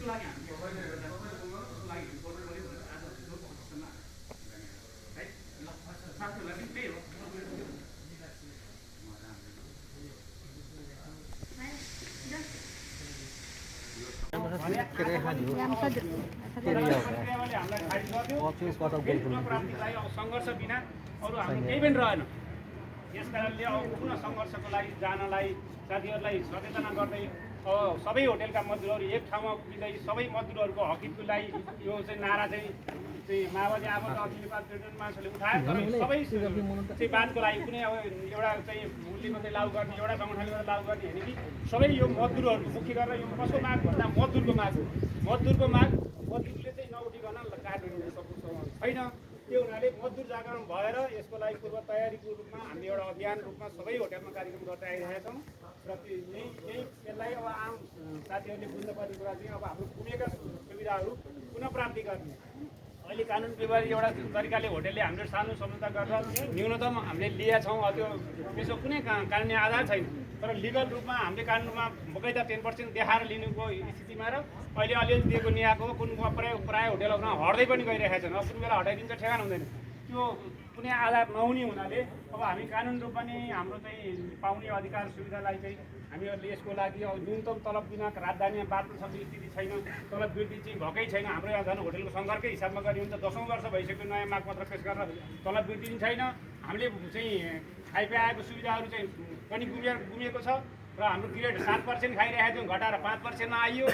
लागि हामीले लागि गर्नु पर्यो भनेर आज जो प्रदर्शनमा है साथीहरूलाई पनि त्यही हो। सङ्घर्ष बिना अरू हाम्रो केही पनि रहेन। यस कारणले अब पुनः सङ्घर्षको लागि जानलाई साथीहरूलाई सचेतना गर्दै अब सबै होटेलका मजदुरहरू एक ठाउँमा उभिँदै सबै मजदुरहरूको हकितको लागि यो चाहिँ नारा चाहिँ माओवादी आबद्ध अखिल नेपाल ट्रेड युनियन मान्छेले उठायो। तर सबै चाहिँ बातको लागि कुनै अब एउटा चाहिँ मूल्य मात्रै लागू गर्ने एउटा सङ्गठनले मात्रै लागू गर्ने होइन कि सबै यो मजदुरहरू मुख्य गरेर यो कसको माग भन्दा मजदुरको माग हो। मजदुरको माग मजदुरले चाहिँ नउठिकन काटेर छैन। त्यो हुनाले मजदुर जागरण भएर यसको लागि पूर्व तयारीको रूपमा हामीले एउटा अभियान रूपमा सबै होटेलमा कार्यक्रम गर्दै आइरहेका छौँ र यसलाई अब आम साथीहरूले बुझ्नुपर्ने कुरा चाहिँ अब हाम्रो गुमेका सुविधाहरू पुनः प्राप्ति गर्ने अहिले कानुन व्यवहार एउटा तरिकाले होटेलले हाम्रो सानो सम्झौता गरेर न्यूनतम हामीले लिएका छौँ। त्यो त्यसको कुनै कानुनी आधार छैन। तर लिगल रूपमा हामीले कानुनमा बगैँचा 10% देखाएर लिनुको स्थितिमा र अहिले अलिअलि दिएको निआएको हो। कुन प्राय होटेलहरूमा हट्दै पनि गइरहेका छन्। अब कुन बेला हटाइदिन्छ ठेगान हुँदैन। त्यो कुनै आधार नहुने हुनाले अब हामी कानुन रूपमा नै हाम्रो चाहिँ पाउने अधिकार सुविधालाई चाहिँ हामीहरूले यसको लागि अब न्यूनतम तलब बिना राजधानीमा बाँच्न सक्ने स्थिति छैन। तलब वृद्धि चाहिँ भएकै छैन। हाम्रो यहाँ झन् होटेलको सङ्घर्षकै हिसाबमा गर्ने हुन्छ। 10औं वर्ष भइसक्यो नयाँ मागपत्र पेश गरेर तलब वृद्धि पनि छैन। हामीले चाहिँ खाइपी आएको सुविधाहरू चाहिँ पनि गुमिएको छ र हाम्रो ग्रेड 7% खाइरहेको थियौँ घटाएर 5%मा आइयो।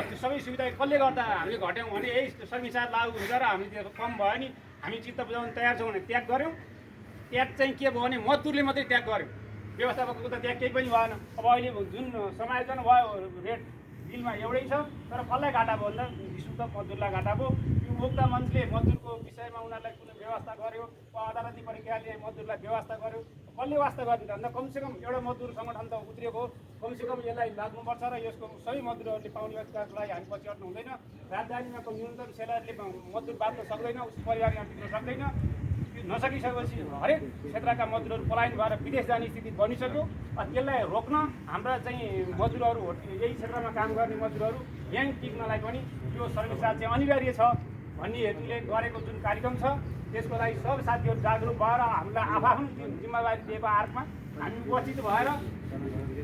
त्यो सबै सुविधा कसले गर्दा हामीले घट्यौँ भने यही सर्भिसार लागू हुन्छ र हामीले त्यो कम भयो नि हामी चित्त बुझाउन तयार छौँ भने त्याग गऱ्यौँ। त्याग चाहिँ के भयो भने मजदुरले मात्रै त्याग गऱ्यौँ। व्यवस्थापकको त त्याग केही पनि भएन। अब अहिले जुन समायोजन भयो रेट बिलमा एउटै छ तर कसलाई घाटा भयो भन्दा विशुद्ध मजदुरलाई घाटा भयो। यो उपभोक्ता मञ्चले मजदुरको विषयमा उनीहरूलाई कुनै व्यवस्था गर्यो अदालती प्रक्रियाले मजदुरलाई व्यवस्था गर्यो। कसले वास्ता गर्ने भन्दा कमसेकम एउटा मजदुर सङ्गठन त उत्रिएको हो। कमसेकम यसलाई लाग्नुपर्छ र यसको सबै मजदुरहरूले पाउने अधिकारको लागि हामी पछि हट्नु हुँदैन। राजधानीमा न्यूनतम सेलरले मजदुर बाँच्न सक्दैन। उसको परिवार यहाँ टिक्न सक्दैन। नसकिसकेपछि हरेक क्षेत्रका मजदुरहरू पलायन भएर विदेश जाने स्थिति बनिसक्यो। त्यसलाई रोक्न हाम्रा चाहिँ मजदुरहरू यही क्षेत्रमा काम गर्ने मजदुरहरू यहीँ टिक्नलाई पनि यो सर्भिसार चाहिँ अनिवार्य छ भन्ने हेतुले गरेको जुन कार्यक्रम छ त्यसको लागि सब साथीहरू जागरुक भएर हामीलाई आफ्नो जिम्मेवारी दिएको आर्कमा हामी उपस्थित भएर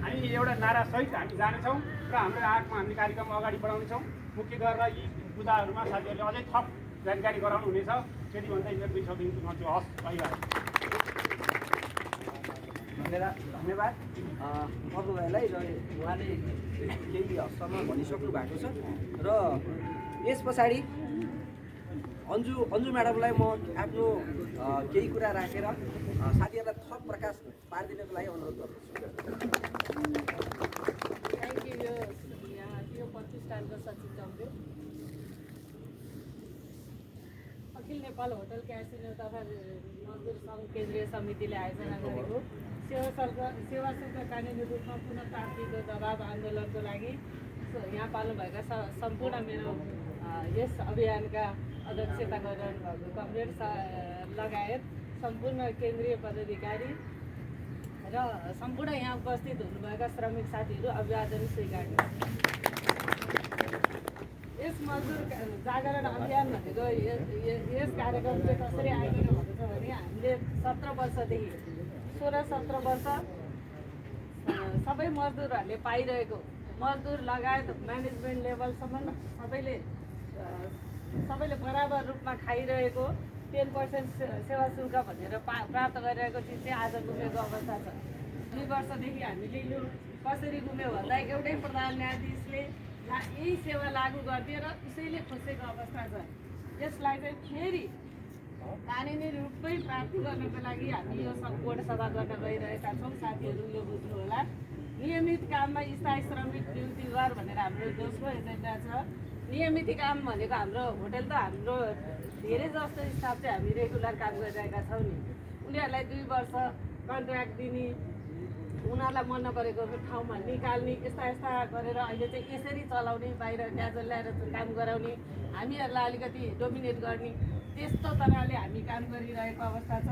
हामी एउटा नारासहित हामी जानेछौँ र हाम्रो आर्कमा हामीले कार्यक्रम अगाडि बढाउनेछौँ। मुख्य गरेर यी मुद्दाहरूमा साथीहरूले अझै थप जानकारी गराउनु हुनेछ। त्यति भन्दै मेरो दुई शब्द भन्छु। हस् धन्यवाद अबु भाइलाई र उहाँले केही हदसम्म भनिसक्नु भएको छ र यस पछाडि अन्जु म्याडमलाई म आफ्नो केही कुरा राखेर साथीहरूलाई थप प्रकाश पारिदिनको लागि अनुरोध गर्दछु। Thank you. यो प्रतिष्ठानको सचिव जम्बे अखिल नेपाल होटल क्यासिनो तथा मजदुर सङ्घ केन्द्रीय समितिले आयोजना गरेको सेवा शुल्क कानुनी रूपमा पुनः प्राप्तिको दबाव आन्दोलनको लागि यहाँ पाल्नुभएका सम्पूर्ण मेरो यस अभियानका अध्यक्षता गरिरहनु भएको कमरेड लगायत सम्पूर्ण केन्द्रीय पदाधिकारी र सम्पूर्ण यहाँ उपस्थित हुनुभएका श्रमिक साथीहरू अभिवादन स्वीकार्नु। यस मजदुर जागरण अभियान भनेको यस कार्यक्रम चाहिँ कसरी आयोजना भएको छ भने हामीले 17 वर्षदेखि 16-17 वर्ष सबै मजदुरहरूले पाइरहेको मजदुर लगायत म्यानेजमेन्ट लेभलसम्म सबैले बराबर रूपमा खाइरहेको 10% सेवा शुल्क भनेर प्राप्त गरिरहेको चिज चाहिँ आज गुमेको अवस्था छ। 2 वर्षदेखि हामीले यो कसरी गुम्यो भन्दा एउटै प्रधान न्यायाधीशले यही सेवा लागू गरिदिएर उसैले खोसेको अवस्था छ। यसलाई चाहिँ फेरि कानुनी रूपमै प्राप्ति गर्नको लागि हामी यो बोर्ड सभा गर्न गइरहेका छौँ। साथीहरू यो बुझ्नु होला। नियमित काममा स्थायी श्रमिक नियुक्ति गर भनेर हाम्रो दोस्रो एजेन्डा छ। नियमित काम भनेको हाम्रो होटेल त हाम्रो धेरै जस्तो स्टाफ चाहिँ हामी रेगुलर काम गरिरहेका छौँ नि। उनीहरूलाई 2 वर्ष कन्ट्र्याक्ट दिने उनीहरूलाई मन नपरेको ठाउँमा निकाल्ने यस्ता गरेर अहिले चाहिँ यसरी चलाउने बाहिर क्याजुअल ल्याएर काम गराउने हामीहरूलाई अलिकति डोमिनेट गर्ने त्यस्तो तरिकाले हामी काम गरिरहेको अवस्था छ।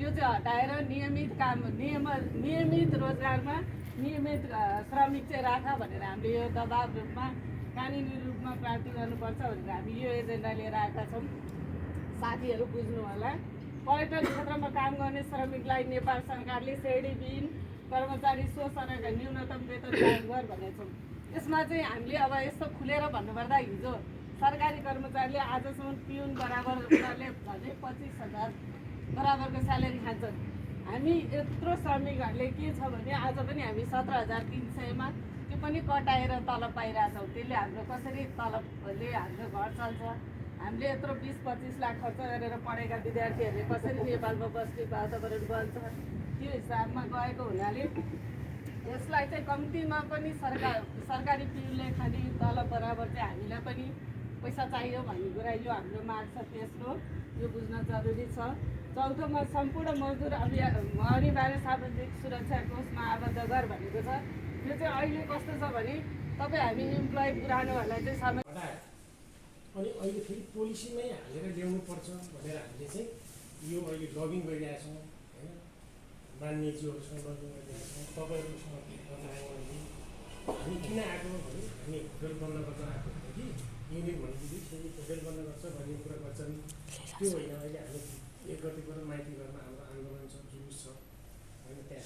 यो चाहिँ हटाएर नियमित काम नियमित रोजगारमा नियमित श्रमिक चाहिँ राख भनेर हामीले यो दबाब रूपमा कानुनी रूपमा प्राप्ति गर्नुपर्छ भनेर हामी यो एजेन्डा लिएर आएका छौँ। साथीहरू बुझ्नु होला, पर्यटन क्षेत्रमा काम गर्ने श्रमिकलाई नेपाल सरकारले श्रेणीविहीन कर्मचारी स्वसरका न्यूनतम वेतन कायम गर भनेको छौँ। यसमा चाहिँ हामीले अब यस्तो खुलेर भन्नुपर्दा हिजो सरकारी कर्मचारीले आजसम्म पिउन बराबर उनीहरूले झन्डै 25,000 बराबरको स्यालेरी खान्छन्। हामी यत्रो श्रमिकहरूले के छ भने आज पनि हामी 17,300मा त्यो पनि कटाएर तलब पाइरहेछौँ। त्यसले हाम्रो कसरी तलबले हाम्रो घर चल्छ? हामीले यत्रो 20-25 लाख खर्च गरेर पढेका विद्यार्थीहरूले कसरी नेपालमा बस्ने वातावरण बन्छ? त्यो हिसाबमा गएको हुनाले यसलाई चाहिँ कम्तीमा पनि सरकारी पिउनले खाने तलब बराबर चाहिँ हामीलाई पनि पैसा चाहियो भन्ने कुरा यो हाम्रो माग छ। तेस्रो यो बुझ्न जरुरी छ। चौथोमा सम्पूर्ण मजदुर अनिवार्य सामाजिक सुरक्षा कोषमा आबद्ध गर भनेको छ। यो चाहिँ अहिले कस्तो छ भने तपाईँ हामी इम्प्लोइ पुरानोहरूलाई चाहिँ अनि अहिले फेरि पोलिसीमै हालेर ल्याउनुपर्छ भनेर हामीले चाहिँ यो अहिले लबिङ गरिरहेका छौँ होइन, मान्यज्यूहरूसँग लबिङ गरिरहेका छौँ। तपाईँहरूसँग हामी किन आएको भने हामी होटल बन्द गर्न आएको हो कि युनियन भनेपछि फेरि होटल बन्द गर्छ भन्ने कुरा गर्छन्। त्यो होइन, अहिले हामी 1 गतिबाट माइती घरमा हाम्रो आन्दोलन छ, जुलुस छ होइन, त्यहाँ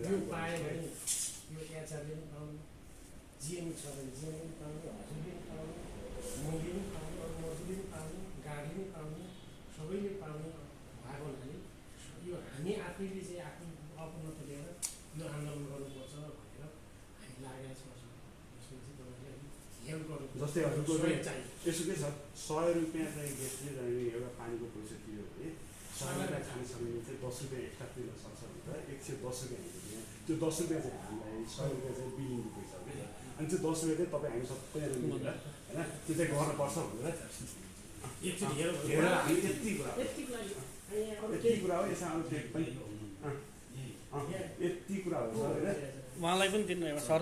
यो पायो भने यो एचआरले पनि पाउनु, जिएम छ भने जिएम पनि पाउनु, हजुरले पनि पाउनु, मैले पनि पाउनु, अरू मजदुरले पनि पाउनु, गाडी पनि पाउनु, सबैले पाउनु भएको हुनाले यो हामी आफैले चाहिँ आफ्नो अपूर्णता लिएर यो आन्दोलन गर्नुपर्छ भनेर हामी लागेका छौँ। यसमा चाहिँ तपाईँले हेल्प गर्नु जस्तै हजुरको यसो के छ, 100 रुपियाँ चाहिँ गेस्टले जाने एउटा पानीको पैसा तिर्यो भने 100 रुपियाँ खाने समयमा चाहिँ 10 रुपियाँ एक्स्ट्रा तिर्न सक्छ भनेर 110 रुपियाँ हामीले त्यो 10 रुपियाँ चाहिँ हामीलाई 100 रुपियाँ चाहिँ बिलिङको पैसा हो क्या। अनि त्यो 10 रुपियाँ चाहिँ तपाईँ हामी सबैजना मिलेर होइन त्यो चाहिँ गर्नुपर्छ भनेर हामी यति कुरा हो। यसमा अरू केही पनि यति कुरा हो होइन, उहाँलाई पनि दिनु